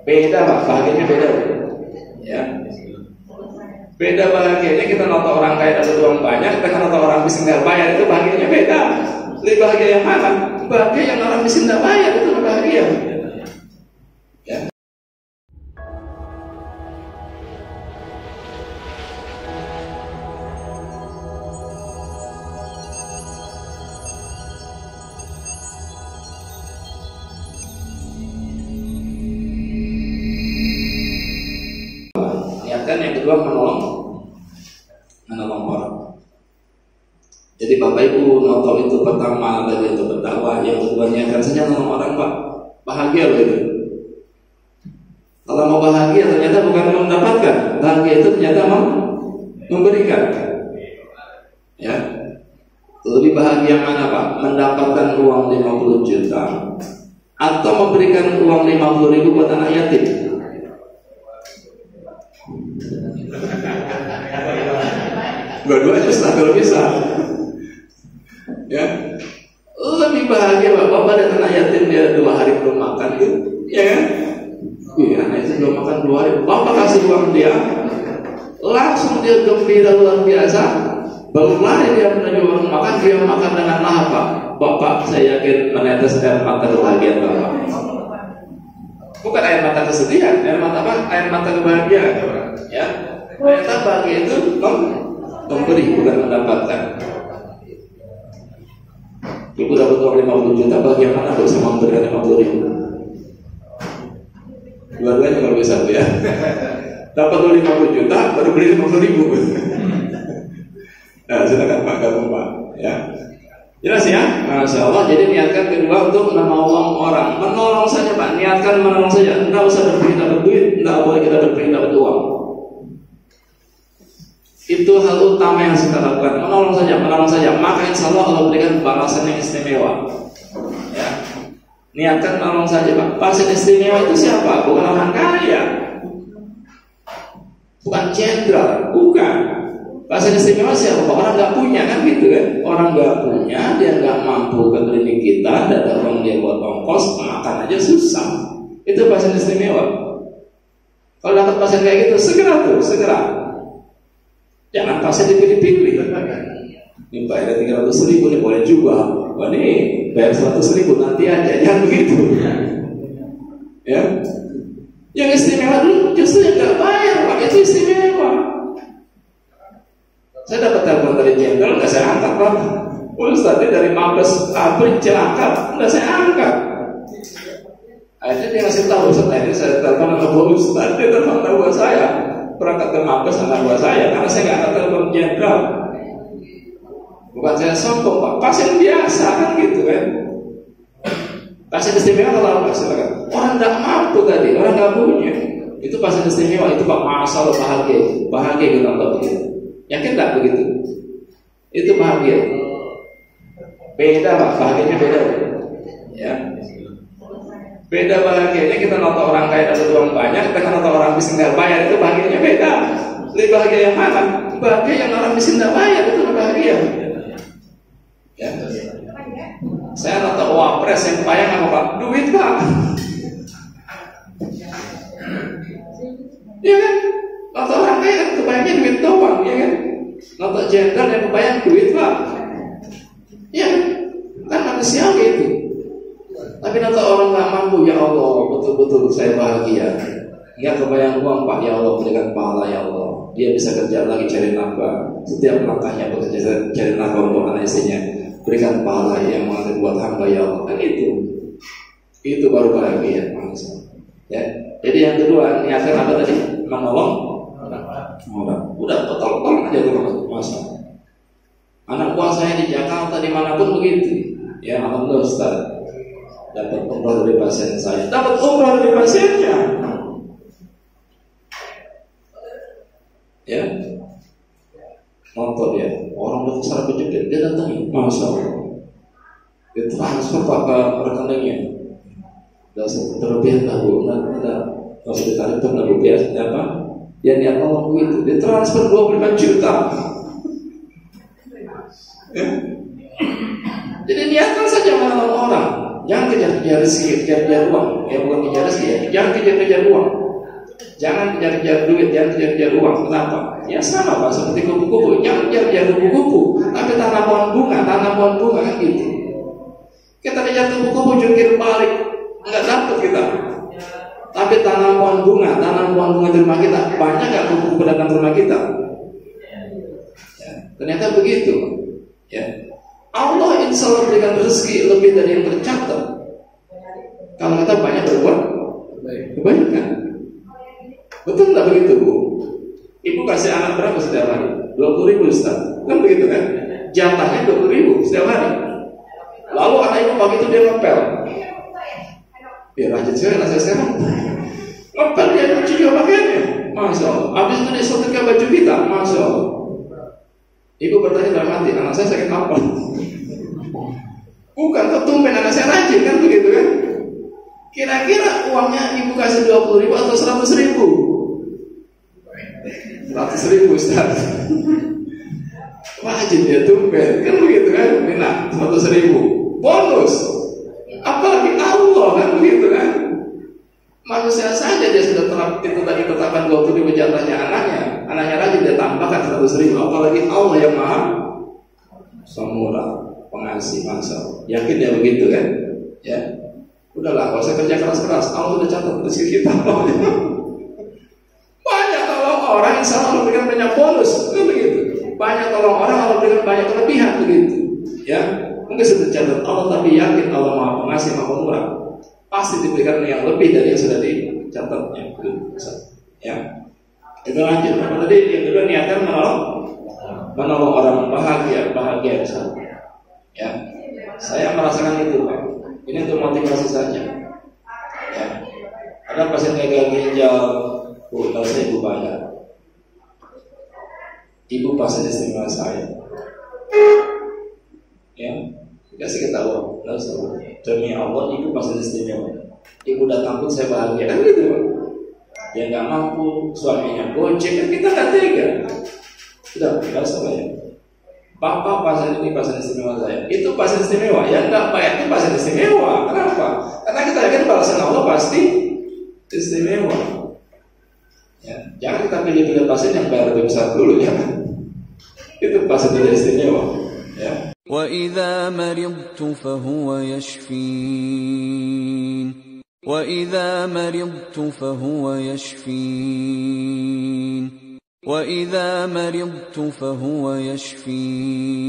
Beda Pak, bahagianya beda. Ya. Beda bahagianya kita nonton orang kaya dapat uang banyak dengan nonton orang miskin nggak bayar, itu bahagianya beda. Lebih bahagia yang mana? Bahagia yang orang miskin nggak bayar, itu lebih bahagia. Ya. Niatkan yang kedua menolong orang. Jadi Bapak Ibu nonton itu pertama dari untuk berdakwah, yang kedua niatkan saja menolong orang Pak. Bahagia loh itu. Kalau mau bahagia ternyata bukan mendapatkan, bahagia itu ternyata memberikan. Ya. Lebih bahagia mana Pak? Mendapatkan uang 50 juta atau memberikan uang 50.000 buat anak yatim? Dua-duanya Ustaz kalau bisa. Ya, lebih bahagia Bapak dan anak yatim dia 2 hari belum makan gitu, ya kan? Iya, anak yatim belum makan 2 hari, Bapak kasih uang dia, langsung dia gembira luar biasa. Baru lari dia menuju warung makan, dia makan dengan lahap Pak. Bapak saya yakin menetes air mata kebahagiaan Bapak. Bukan air mata kesedihan, air mata apa? Air mata kebahagiaan. Ya, ternyata bahagia itu memberi bukan mendapatkan. Ibu dapat uang 50 juta, bahagia mana kalau sama memberikan 50.000? Dua-duanya kalau bisa Bu ya. Dapat uang 50 juta, baru beri 50.000. Nah, silakan Pak gabung Pak. Ya, jelas ya, Masya Allah. Jadi niatkan kedua untuk menolong orang, menolong saja Pak. Niatkan menolong saja. Tidak usah berpikir dapat duit, tidak boleh kita berpikir dapat uang. Itu hal utama yang kita lakukan, menolong saja, maka insya Allah Allah berikan balasan yang istimewa. Ya. Niatkan menolong saja Pak. Pasien istimewa itu siapa? Bukan orang kaya, bukan jenderal, bukan. Pasien istimewa siapa? Orang nggak punya kan gitu kan? Orang nggak punya, dia nggak mampu ke klinik kita, dan uang dia buat ongkos, makan aja susah. Itu pasien istimewa. Kalau dapat pasien kayak gitu, segera. Jangan pasien dipilih-pilih. Ini bayar 300.000 nih, boleh juga. Wah nih bayar 100.000 nanti aja, jangan begitu. Ya, yang istimewa dulu justru yang nggak bayar Pak, itu istimewa. Saya dapat telepon dari jenderal, nggak saya angkat Pak. Ustaz dari Mabes Abri Cilangkap, nggak saya angkat. Akhirnya dia ngasih tahu, Ustaz ini saya telepon sama Ustaz, dia telepon tahu saya. Berangkat ke Mabes anak buah saya, karena saya nggak ada telepon jenderal. Bukan saya sombong Pak, pasien biasa kan gitu kan. Pasien istimewa kalau apa? Silakan. Orang nggak mampu tadi, orang nggak punya, itu pasien istimewa, itu Pak masalah bahagia kita nggak begitu. Yakin nggak begitu? Itu bahagia. Beda Pak, bahagianya beda. Ya. Beda bahagianya kita nonton orang kaya dapat uang banyak dengan nonton orang miskin nggak bayar, itu bahagianya beda. Lebih bahagia yang mana? Bahagia yang orang miskin nggak bayar, itu lebih bahagia. Ya. Saya nonton wapres yang bayar apa Pak? Duit Pak. Iya kan? Nonton orang kaya kan kebayangnya duit doang, ya kan? Nonton jenderal yang kebayang duit Pak. Ya, kan manusiawi itu. Tapi nanti orang nggak mampu, ya Allah, betul-betul saya bahagia. Nggak kebayang uang Pak, ya Allah berikan pahala ya Allah. Dia bisa kerja lagi cari nafkah. Setiap langkahnya bekerja cari nafkah untuk anak istrinya. Berikan pahala yang mengalir buat hamba ya Allah. Kan itu baru bahagia manusia. Ya. Jadi yang kedua niatkan apa tadi? Menolong orang. Udah tolong aja terus masa. Anak buah saya di Jakarta dimanapun begitu. Ya alhamdulillah Ustaz. Dapat umrah dari pasien saya, dapat umrah dari pasiennya. Ya, nonton ya, orang besar kejepit dia datang, Masya Allah, dia transfer Pak ke rekeningnya. Dasar terlebih tahu, nggak harus ditarik tuh nggak biasa apa? Dia niat ngomong gitu, dia transfer 25 juta. Ya. Jadi niatkan saja menolong orang. Jangan kejar rezeki, kejar uang. Ya bukan kejar rezeki, ya jangan kejar-kejar uang. Jangan kejar-kejar duit, jangan kejar-kejar uang. Kenapa? Ya sama Pak, seperti kupu-kupu. Jangan kejar-kejar kupu-kupu, tapi tanam pohon bunga kan gitu. Kita kejar kupu-kupu jungkir balik, nggak dapat kita. Tapi tanam pohon bunga di rumah kita. Banyak nggak kupu-kupu datang ke rumah kita? Ya, ternyata begitu. Ya, Allah insya Allah berikan rezeki lebih dari yang tercatat. Kalau kita banyak berbuat kebaikan. Betul nggak begitu Bu? Ibu kasih anak berapa setiap hari? 20.000 Ustaz. Kan begitu kan? Jatahnya 20.000 setiap hari. Lalu anak ibu pagi itu dia ngepel. Ya rajin sekali anak saya sekarang. Ngepel dia cuci juga pakaiannya. Masya Allah. Habis itu dia setrika baju kita. Masya Allah. Ibu bertanya dalam hati, anak saya sakit apa? Bukan ketumpen anak saya rajin kan begitu kan? Kira-kira uangnya ibu kasih 20.000 atau 100.000? 100.000 Ustaz. Wajib dia tumpen kan begitu kan? Nah 100.000 bonus. Apalagi Allah kan begitu kan? Manusia saja dia sudah itu tadi tetapkan 20.000 jatahnya anaknya rajin dia tambahkan 100.000. Apalagi Allah yang maha pemurah, pengasih, masa. Yakin dia begitu kan? Ya. Udahlah, kalau saya kerja keras-keras, Allah sudah catat rezeki kita. Banyak tolong orang, insya Allah berikan banyak bonus, kan begitu. Banyak tolong orang, Allah berikan banyak kelebihan, begitu. Ya, mungkin sudah catat Allah, tapi yakin Allah maha pengasih, maha pemurah. Pasti diberikan yang lebih dari yang sudah dicatatnya. Ya, itu lanjut. Tadi yang kedua niatkan menolong orang bahagia misalnya. Ya, saya merasakan itu Pak. Ini untuk motivasi saja. Ya, ada pasien gagal ginjal, Bu, kalau saya ibu bayar. Ibu pasien istimewa saya. Ya, kasih kita uang, lalu saya demi Allah ibu pasien istimewa. Ibu datang pun saya bahagia kan gitu Pak. Dia nggak mampu, suaminya gojek kan kita nggak tega. Sudah, nggak usah bayar. Bapak pasien ini pasien istimewa saya. Itu pasien istimewa. Yang nggak bayar itu pasien istimewa. Kenapa? Karena kita yakin balasan Allah pasti istimewa. Ya, jangan kita pilih-pilih pasien yang bayar lebih besar dulu ya. Itu pasien tidak istimewa. Ya. وَإِذَا مَرِضْتُ فَهُوَ يَشْفِينِ وَإِذَا مَرِضْتُ فَهُوَ يَشْفِينِ وَإِذَا مَرِضْتُ فَهُوَ يَشْفِينِ